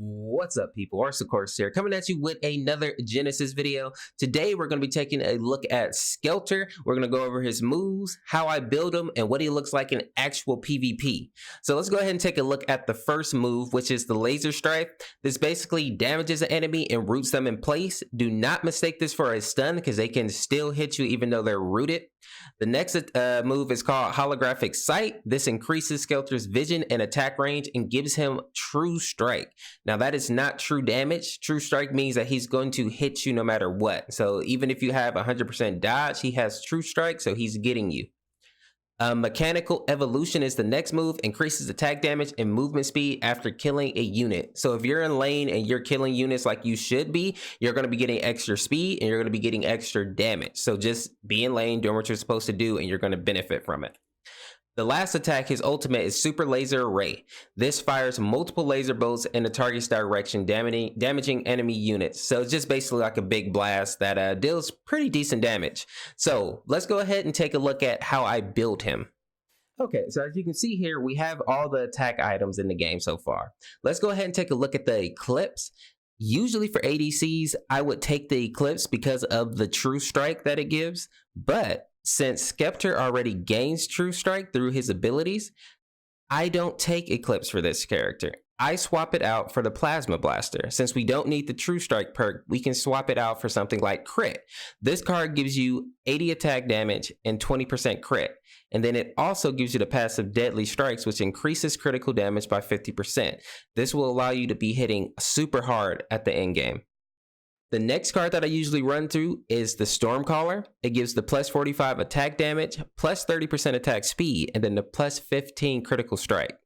What's up, people? Orseofkorse here, coming at you with another Genesis video. Today, we're going to be taking a look at Skelter. We're going to go over his moves, how I build him, and what he looks like in actual PvP. So let's go ahead and take a look at the first move, which is the Laser Strike. This basically damages an enemy and roots them in place. Do not mistake this for a stun, because they can still hit you even though they're rooted. The next move is called Holographic Sight. This increases Skelter's vision and attack range and gives him True Strike. Now that is not true damage. True Strike means that he's going to hit you no matter what. So even if you have 100% dodge, he has True Strike, so he's getting you. Mechanical Evolution is the next move, increases attack damage and movement speed after killing a unit. So if you're in lane and you're killing units like you should be, you're going to be getting extra speed and you're going to be getting extra damage. So just be in lane, doing what you're supposed to do, and you're going to benefit from it. The last attack, his ultimate, is Super Laser Array. This fires multiple laser bolts in the target's direction, damaging enemy units. So it's just basically like a big blast that deals pretty decent damage. So let's go ahead and take a look at how I build him. Okay, so as you can see here, we have all the attack items in the game so far. Let's go ahead and take a look at the Eclipse. Usually for ADCs, I would take the Eclipse because of the True Strike that it gives, but since Skelter already gains True Strike through his abilities, I don't take Eclipse for this character. I swap it out for the Plasma Blaster. Since we don't need the True Strike perk, we can swap it out for something like Crit. This card gives you 80 attack damage and 20% crit. And then it also gives you the passive Deadly Strikes, which increases critical damage by 50%. This will allow you to be hitting super hard at the end game. The next card that I usually run through is the Stormcaller. It gives the plus 45 attack damage, plus 30% attack speed, and then the plus 15 critical strike.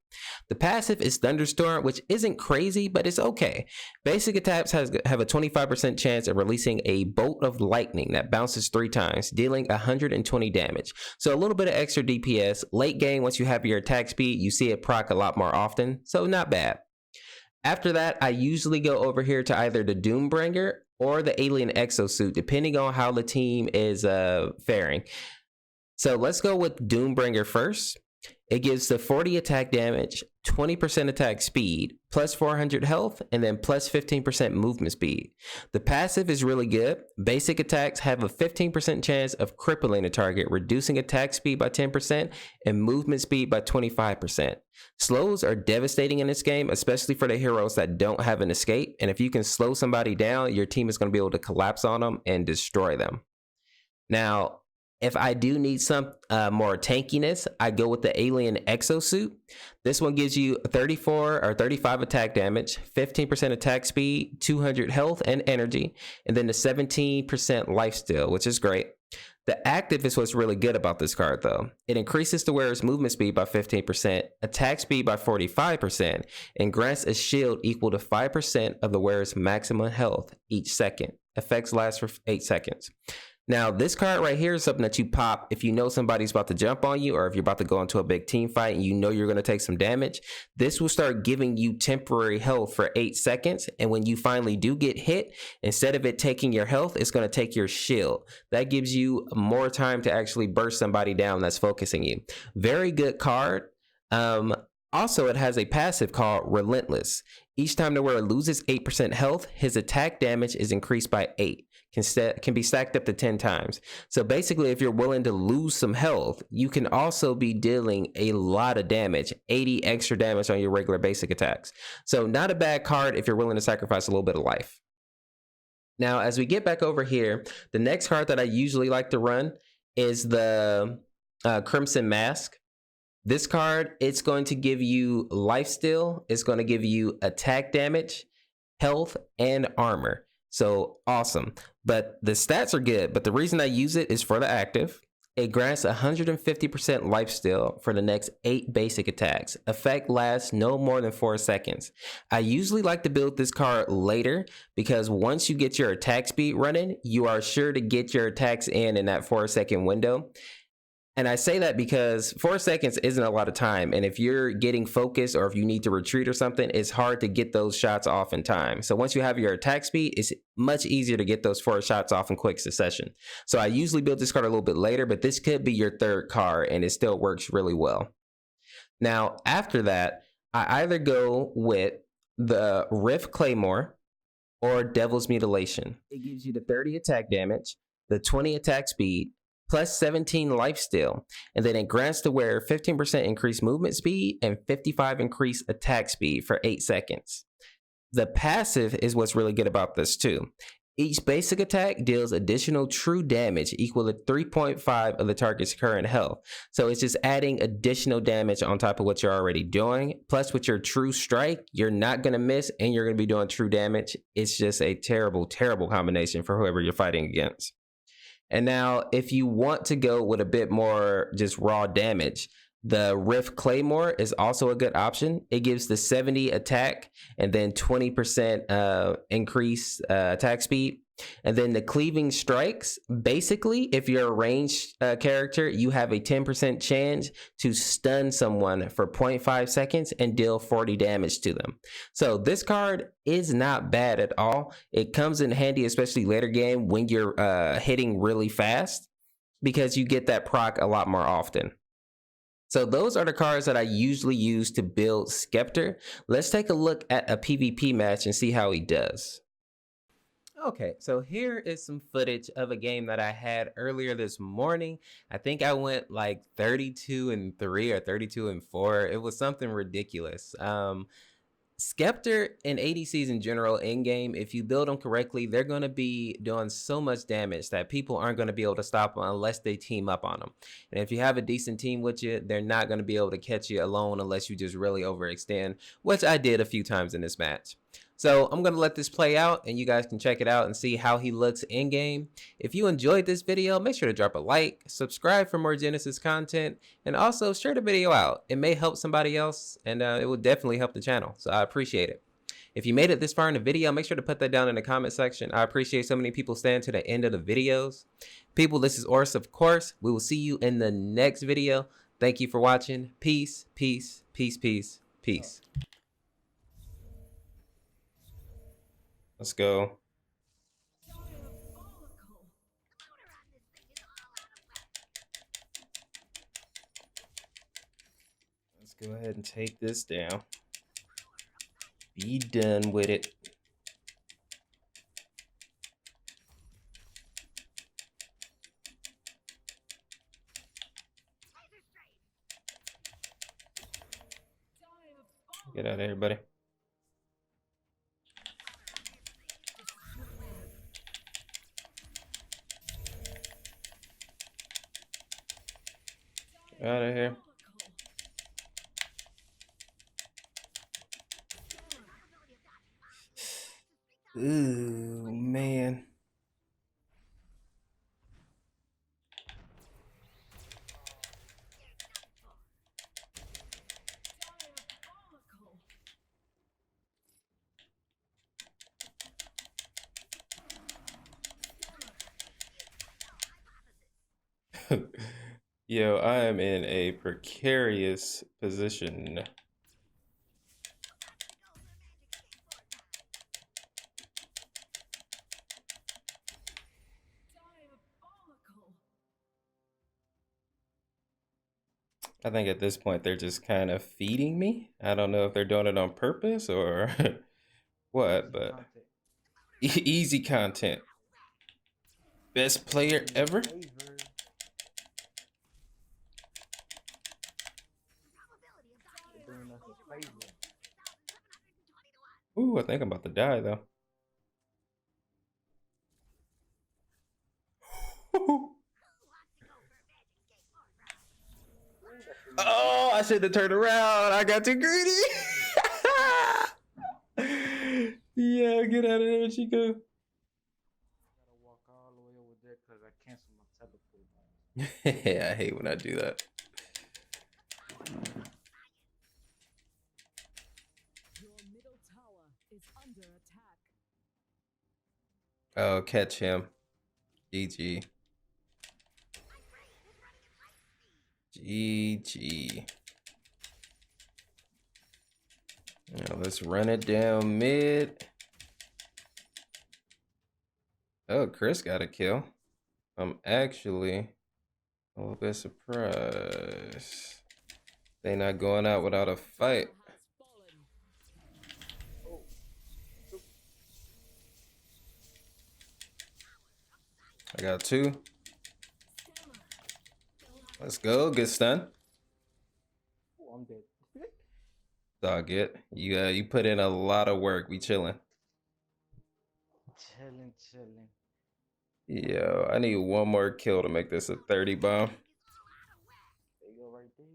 The passive is Thunderstorm, which isn't crazy, but it's okay. Basic attacks have a 25% chance of releasing a bolt of lightning that bounces 3 times, dealing 120 damage. So a little bit of extra DPS. Late game, once you have your attack speed, you see it proc a lot more often, so not bad. After that, I usually go over here to either the Doombringer or the Alien Exosuit, depending on how the team is faring. So let's go with Doombringer first. It gives the 40 attack damage, 20% attack speed, plus 400 health, and then plus 15% movement speed. The passive is really good. Basic attacks have a 15% chance of crippling a target, reducing attack speed by 10% and movement speed by 25%. Slows are devastating in this game, especially for the heroes that don't have an escape. And if you can slow somebody down, your team is going to be able to collapse on them and destroy them. Now, if I do need some more tankiness, I go with the Alien Exosuit. This one gives you 34 or 35 attack damage, 15% attack speed, 200 health and energy, and then the 17% lifesteal, which is great. The active is what's really good about this card, though. It increases the wearer's movement speed by 15%, attack speed by 45%, and grants a shield equal to 5% of the wearer's maximum health each second. Effects last for 8 seconds. Now, this card right here is something that you pop if you know somebody's about to jump on you, or if you're about to go into a big team fight and you know you're going to take some damage. This will start giving you temporary health for 8 seconds. And when you finally do get hit, instead of it taking your health, it's going to take your shield. That gives you more time to actually burst somebody down that's focusing you. Very good card. Also, it has a passive called Relentless. Each time the wearer loses 8% health, his attack damage is increased by 8. Can be stacked up to 10 times. So basically, if you're willing to lose some health, you can also be dealing a lot of damage, 80 extra damage on your regular basic attacks. So not a bad card if you're willing to sacrifice a little bit of life. Now, as we get back over here, the next card that I usually like to run is the Crimson Mask. This card, it's going to give you lifesteal, it's going to give you attack damage, health, and armor. So awesome. But the stats are good, but the reason I use it is for the active. It grants 150% lifesteal for the next 8 basic attacks. Effect lasts no more than 4 seconds. I usually like to build this card later because once you get your attack speed running, you are sure to get your attacks in that 4-second window. And I say that because 4 seconds isn't a lot of time. And if you're getting focused or if you need to retreat or something, it's hard to get those shots off in time. So once you have your attack speed, it's much easier to get those 4 shots off in quick succession. So I usually build this card a little bit later, but this could be your 3rd card and it still works really well. Now, after that, I either go with the Rift Claymore, or Devil's Mutilation. It gives you the 30 attack damage, the 20 attack speed, plus 17 lifesteal, and then it grants the wearer 15% increased movement speed and 55 increased attack speed for 8 seconds. The passive is what's really good about this too. Each basic attack deals additional true damage equal to 3.5 of the target's current health. So it's just adding additional damage on top of what you're already doing. Plus with your true strike, you're not going to miss and you're going to be doing true damage. It's just a terrible, terrible combination for whoever you're fighting against. And now if you want to go with a bit more just raw damage, the Rift Claymore is also a good option. It gives the 70 attack and then 20% increase attack speed. And then the Cleaving Strikes, basically, if you're a ranged character, you have a 10% chance to stun someone for 0.5 seconds and deal 40 damage to them. So this card is not bad at all. It comes in handy, especially later game when you're hitting really fast, because you get that proc a lot more often. So those are the cards that I usually use to build Skelter. Let's take a look at a PvP match and see how he does. Okay, so here is some footage of a game that I had earlier this morning. I think I went like 32-3 or 32-4. It was something ridiculous. Skelter and ADCs in general in game, if you build them correctly, they're going to be doing so much damage that people aren't going to be able to stop them unless they team up on them. And if you have a decent team with you, they're not going to be able to catch you alone unless you just really overextend, which I did a few times in this match. So I'm going to let this play out and you guys can check it out and see how he looks in game. If you enjoyed this video, make sure to drop a like, subscribe for more Genesis content, and also share the video out. It may help somebody else and it will definitely help the channel. So I appreciate it. If you made it this far in the video, make sure to put that down in the comment section. I appreciate so many people staying to the end of the videos. People, this is Orseofkorse. We will see you in the next video. Thank you for watching. Peace, peace, peace, peace, peace. Let's go. Let's go ahead and take this down. Be done with it. Get out of here, buddy. Out of here. Ooh, man. Yo, I am in a precarious position. I think at this point they're just kind of feeding me. I don't know if they're doing it on purpose or what, but easy content. Best player ever. Ooh, I think I'm about to die though. Oh, I should have turned around. I got too greedy. Yeah, get out of there, Chico. I gotta walk all the way over there because I canceled my teleport. Yeah, I hate when I do that. Your middle tower is under attack. Oh, catch him. GG. GG. Now let's run it down mid. Oh, Chris got a kill. I'm actually a little bit surprised. They not going out without a fight. got 2. Let's go. Good stun. Oh, I'm dead. Dog it. You put in a lot of work. We chilling. Chilling. Yo, I need 1 more kill to make this a 30 bomb. There you go, right there.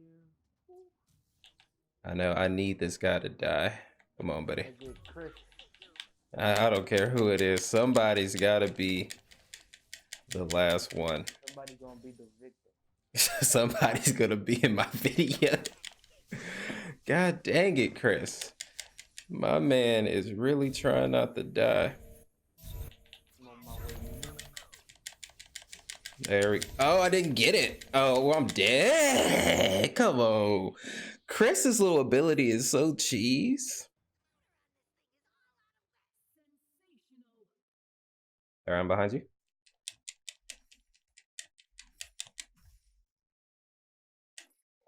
I know. I need this guy to die. Come on, buddy. I get Chris. I don't care who it is. Somebody's got to be the last one. Somebody gonna be the victim. Somebody's going to be in my video. God dang it, Chris. My man is really trying not to die. I'm on my way. There we go. Oh, I didn't get it. Oh, well, I'm dead. Come on. Chris's little ability is so cheese. All right, I'm behind you.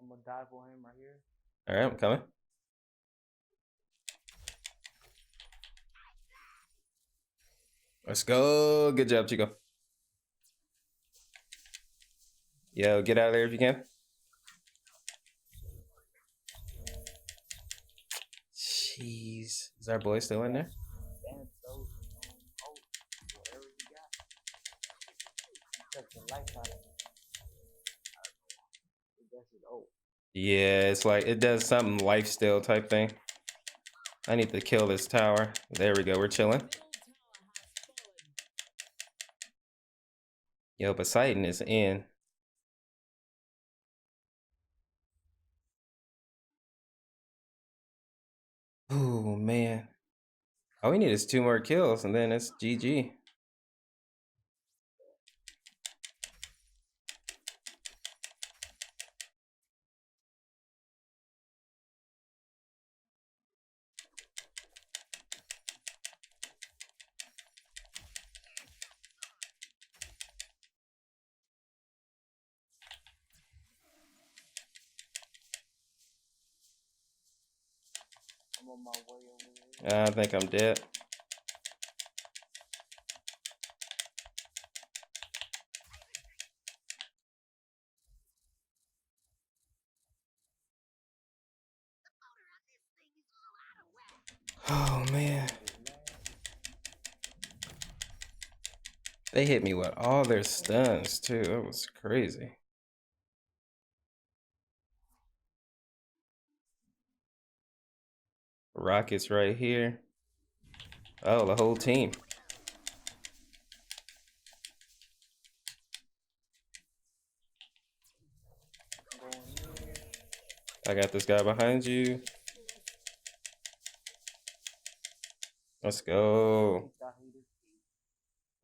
I'm gonna dive on him right here. All right, I'm coming. Let's go. Good job, Chico. Yo, get out of there if you can. Jeez. Is our boy still in there? Damn, those whatever you got. Took the life out of him. That's his ult. Yeah, it's like it does something lifesteal type thing. I need to kill this tower. There we go. We're chilling. Yo, Poseidon is in. Oh, man. All we need is 2 more kills, and then it's GG. I'm on my way over here. I think I'm dead. Oh, man. They hit me with all their stuns, too. That was crazy. Rockets right here. Oh, the whole team. I got this guy behind you. Let's go.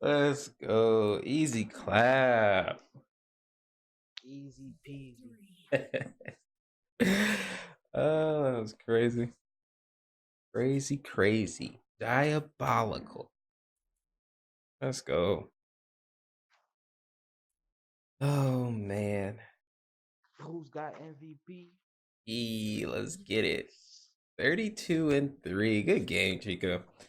Let's go. Easy clap. Easy peasy. Oh, that was crazy. Crazy. Diabolical. Let's go. Oh, man. Who's got MVP? Let's get it. 32-3. Good game, Chico.